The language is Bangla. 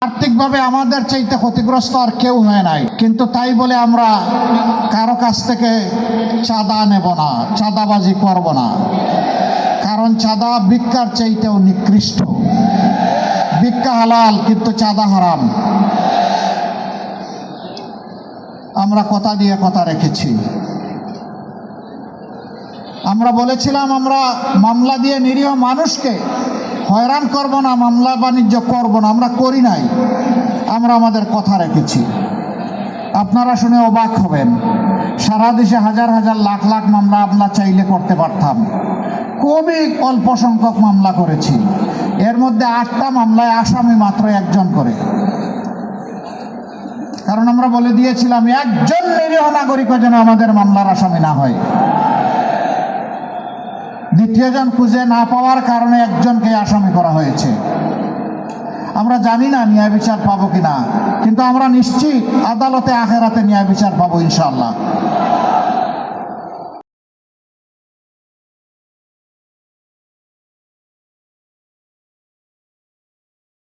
আর্থিকভাবে আমাদের চাইতে ক্ষতিগ্রস্ত আর কেউ হয় নাই, কিন্তু তাই বলে আমরা কারো কাছ থেকে চাঁদা নেব না, চাঁদাবাজি করব না। কারণ চাঁদা ভিক্ষার চাইতেও নিকৃষ্ট। ভিক্ষা হালাল, কিন্তু চাঁদা হারাম। আমরা কথা দিয়ে কথা রেখেছি। আমরা বলেছিলাম আমরা মামলা দিয়ে নিরীহ মানুষকে হয়রান করব না, মামলা বাণিজ্য করব না। আমরা করি নাই, আমরা আমাদের কথা রেখেছি। আপনারা শুনে অবাক হবেন, সারা দেশে হাজার হাজার লাখ লাখ মামলা আমরা চাইলে করতে পারতাম। খুবই অল্প সংখ্যক মামলা করেছি। এর মধ্যে 8টা মামলায় আসামি মাত্র 1জন করে। কারণ আমরা বলে দিয়েছিলাম একজন নিরীহ নাগরিকও যেন আমাদের মামলার আসামি না হয়। দ্বিতীয়জন খুঁজে না পাওয়ার কারণে একজনকে আসামি করা হয়েছে। আমরা জানি না ন্যায় বিচার পাবো কিনা, কিন্তু আমরা নিশ্চিত আদালতে আখেরাতে ন্যায় বিচার পাবো ইনশাআল্লাহ।